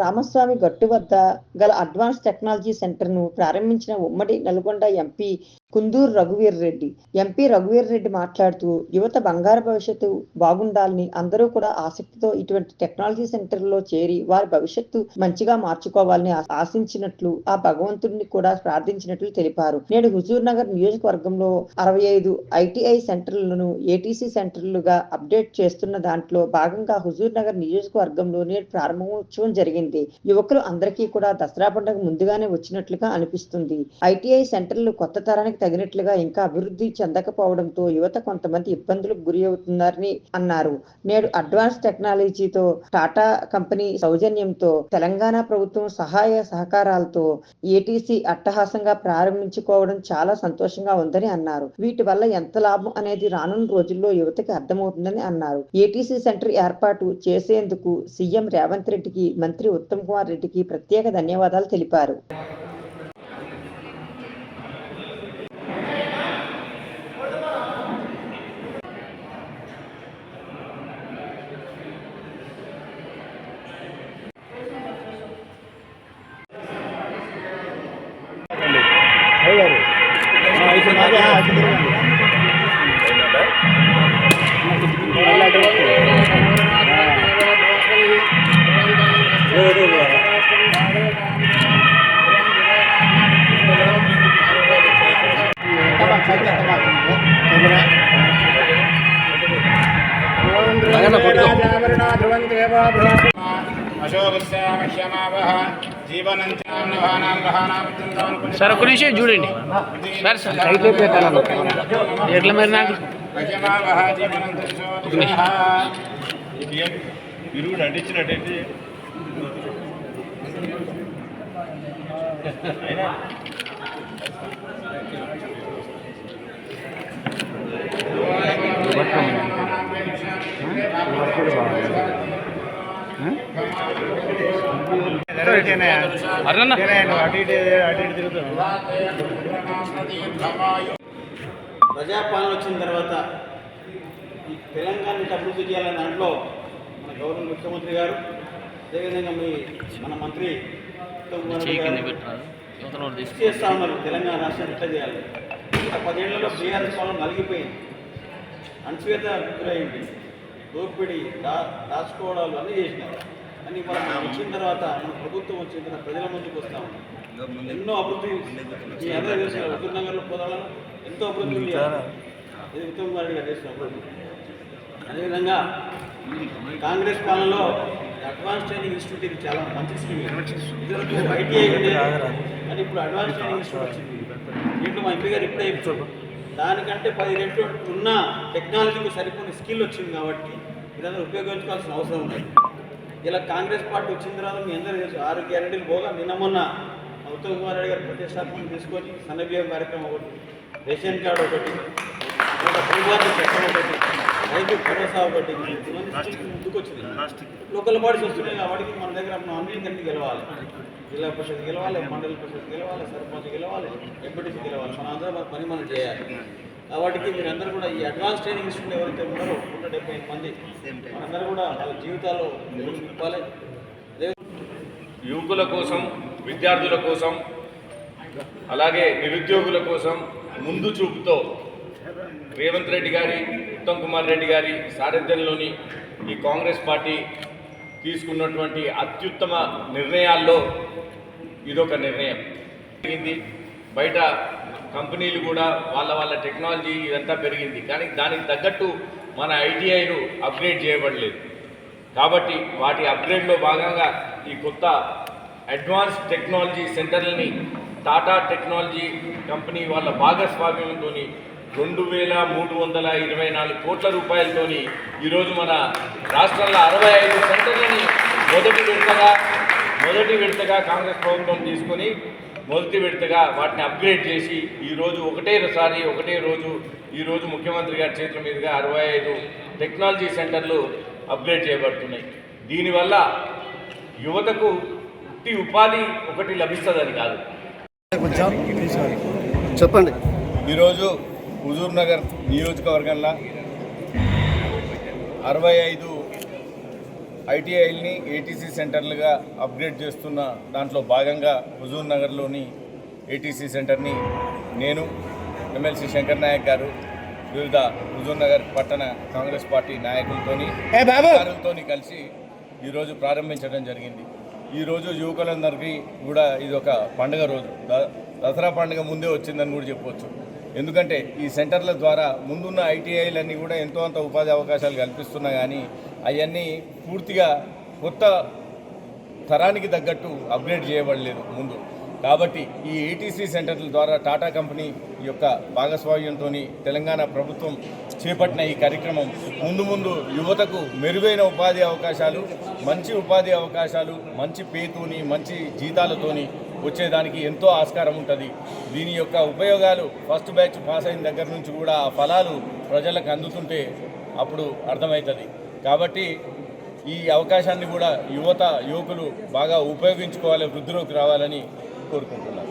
రామస్వామి గట్టు వద్ద గల అడ్వాన్స్ టెక్నాలజీ సెంటర్ను ప్రారంభించిన ఉమ్మడి నల్గొండ ఎంపీ కుందూరు రఘువీర్ రెడ్డి. ఎంపీ రఘువీర్ రెడ్డి మాట్లాడుతూ, యువత బంగారు భవిష్యత్తు బాగుండాలని అందరూ కూడా ఆసక్తితో ఇటువంటి టెక్నాలజీ సెంటర్లో చేరి వారి భవిష్యత్తు మంచిగా మార్చుకోవాలని ఆశించినట్లు, ఆ భగవంతుడిని కూడా ప్రార్థించినట్లు తెలిపారు. నేడు హుజూర్ నగర్ నియోజకవర్గంలో 65 ఐటీఐ సెంటర్లను ఏటీసీ సెంటర్లుగా అప్డేట్ చేస్తున్న దాంట్లో భాగంగా హుజూర్ నగర్ నియోజకవర్గంలో నేడు ప్రారంభోత్సవం జరిగింది. యువకులు అందరికీ కూడా దసరా పండుగ ముందుగానే వచ్చినట్లుగా అనిపిస్తుంది. ఐటీఐ సెంటర్లు కొత్త తరానికి తగినట్లుగా ఇంకా అభివృద్ధి చెందకపోవడంతో యువత కొంతమంది ఇబ్బందులకు గురి అవుతున్నారని అన్నారు. నేడు అడ్వాన్స్ టెక్నాలజీతో టాటా కంపెనీ సౌజన్యంతో తెలంగాణ ప్రభుత్వం సహాయ సహకారాలతో ఏటీసీ అట్టహాసంగా ప్రారంభించుకోవడం చాలా సంతోషంగా ఉందని అన్నారు. వీటి వల్ల ఎంత లాభం అనేది రానున్న రోజుల్లో యువతకి అర్థమవుతుందని అన్నారు. ఏటీసీ సెంటర్ ఏర్పాటు చేసేందుకు సీఎం రేవంత్ రెడ్డికి, మంత్రి ఉత్తమ్ కుమార్ రెడ్డికి ప్రత్యేక ధన్యవాదాలు తెలిపారు. సార్ ఒక్క నిమిషం చూడండి సార్. ఎట్లా మరి నాకు విరుగుడు అంటించినట్టయితే ప్రజాపాలన వచ్చిన తర్వాత ఈ తెలంగాణని అభివృద్ధి చేయాలనే దాంట్లో మన గౌరవ ముఖ్యమంత్రి గారు, అదేవిధంగా మన మంత్రి చేస్తా ఉన్నారు. తెలంగాణ రాష్ట్రాన్ని ఎట్లా చేయాలి? గత 10 ఏళ్లలో బీఆర్ఎస్ పాలన నలిగిపోయింది, అణచివేత గురైంది, దోపిడీ దాచుకోవడాలు అన్నీ చేసినారు. కానీ మనం వచ్చిన తర్వాత మన ప్రభుత్వం వచ్చిన తర్వాత ప్రజల ముందుకు వస్తా ఉన్నాం. ఎన్నో అభివృద్ధి హుజూర్ నగర్లో పోదాలను ఎంతో అభివృద్ధి ఇది ఉత్తమ్ కుమార్ రెడ్డి గారు చేసిన అభివృద్ధి. అదేవిధంగా కాంగ్రెస్ పాలనలో అడ్వాన్స్ ట్రైనింగ్ ఇన్స్టిట్యూట్ ఇది చాలా మంచి స్కీమ్. ఇదివరకు ఐటీఐ ఉండేది, కానీ ఇప్పుడు అడ్వాన్స్ ట్రైనింగ్ ఇన్స్టిట్యూట్ వచ్చింది. దీంట్లో మా ఎంపీ గారు ఇప్పుడే చెప్తారు, దానికంటే 10 రెట్లు ఉన్న టెక్నాలజీకి సరిపోయిన స్కిల్ వచ్చింది. కాబట్టి ఇదంతా ఉపయోగించుకోవాల్సిన అవసరం ఉంది. ఇలా కాంగ్రెస్ పార్టీ వచ్చిన తర్వాత మీ అందరూ తెలుసు, 6 గ్యారెంటీలు పోగా నిన్న మొన్న ఉత్తమ్ కుమార్ రెడ్డి గారు ప్రతిష్టాత్మకం తీసుకొని సన్నబియ్యం కార్యక్రమం ఒకటి, రేషన్ కార్డు ఒకటి, భూభారతి చట్టం ఒకటి, రైతు భరోసా ఒకటి, ముందుకు వచ్చింది. లోకల్ బాడీస్ వస్తున్నాయి కాబట్టి మన దగ్గర మనం అన్నింటినీ గెలవాలి. జిల్లా పరిషత్ గెలవాలి, మండల పరిషత్ గెలవాలి, సర్పంచ్ గెలవాలి, ఎంపీటీసీ గెలవాలి. మన అందరూ మన పని మనం చేయాలి. కాబట్టి మీరందరూ కూడా ఈ అడ్వాన్స్ ట్రైనింగ్ ఇన్స్టిట్యూట్ ఎవరైతే ఉన్నారో 175 మంది మనందరూ కూడా వాళ్ళ జీవితాల్లో నింపాలి. యువకుల కోసం, విద్యార్థుల కోసం, అలాగే నిరుద్యోగుల కోసం ముందు చూపుతో రేవంత్ రెడ్డి గారి, ఉత్తమ్ కుమార్ రెడ్డి గారి సారథ్యంలోని ఈ కాంగ్రెస్ పార్టీ తీసుకున్నటువంటి అత్యుత్తమ నిర్ణయాల్లో ఇదొక నిర్ణయం. బయట కంపెనీలు కూడా వాళ్ళ టెక్నాలజీ ఇదంతా పెరిగింది, కానీ దానికి తగ్గట్టు మన ఐటీఐలు అప్గ్రేడ్ చేయబడలేదు. కాబట్టి వాటి అప్గ్రేడ్లో భాగంగా ఈ కొత్త అడ్వాన్స్ టెక్నాలజీ సెంటర్లని టాటా టెక్నాలజీ కంపెనీ వాళ్ళ భాగస్వామ్యంతో 2324 కోట్ల రూపాయలతోని ఈరోజు మన రాష్ట్రంలో 65 సెంటర్లని మొదటి విడతగా కాంగ్రెస్ ప్రభుత్వం తీసుకొని మొదటి విడతగా వాటిని అప్గ్రేడ్ చేసి ఈరోజు ఒకటే రోజు ఈరోజు ముఖ్యమంత్రి గారి చేతుల మీదుగా 65 టెక్నాలజీ సెంటర్లు అప్గ్రేడ్ చేయబడుతున్నాయి. దీనివల్ల యువతకు ఉపాధి ఒకటి లభిస్తుందని కాదు. చెప్పండి. ఈరోజు హుజూర్ నగర్ నియోజకవర్గంలో 65 ఐటీఐల్ని ఏటీసీ సెంటర్లుగా అప్గ్రేడ్ చేస్తున్న దాంట్లో భాగంగా హుజూర్ నగర్లోని ఏటీసీ సెంటర్ని నేను ఎమ్మెల్సీ శంకర్ నాయక్ గారు వివిధ హుజూర్ నగర్ పట్టణ కాంగ్రెస్ పార్టీ నాయకులతోని కలిసి ఈరోజు ప్రారంభించడం జరిగింది. ఈరోజు యువకులందరికీ కూడా ఇది ఒక పండుగ రోజు, దసరా పండుగ ముందే వచ్చిందని కూడా చెప్పవచ్చు. ఎందుకంటే ఈ సెంటర్ల ద్వారా ముందున్న ఐటీఐలన్నీ కూడా ఎంతో అంత ఉపాధి అవకాశాలు కల్పిస్తున్నా కానీ అవన్నీ పూర్తిగా కొత్త తరానికి తగ్గట్టు అప్గ్రేడ్ చేయబడలేదు ముందు. కాబట్టి ఈ ఏటీసీ సెంటర్ల ద్వారా టాటా కంపెనీ యొక్క భాగస్వామ్యంతో తెలంగాణ ప్రభుత్వం చేపట్టిన ఈ కార్యక్రమం ముందు ముందు యువతకు మెరుగైన ఉపాధి అవకాశాలు, మంచి పేతోని, మంచి జీతాలతోని వచ్చేదానికి ఎంతో ఆస్కారం ఉంటుంది. దీని యొక్క ఉపయోగాలు ఫస్ట్ బ్యాచ్ పాస్ అయిన దగ్గర నుంచి కూడా ఆ ఫలాలు ప్రజలకు అందుతుంటే అప్పుడు అర్థమవుతుంది. కాబట్టి ఈ అవకాశాన్ని కూడా యువకులు బాగా ఉపయోగించుకోవాలి, వృద్ధిలోకి రావాలని కోరుకుంటున్నాను.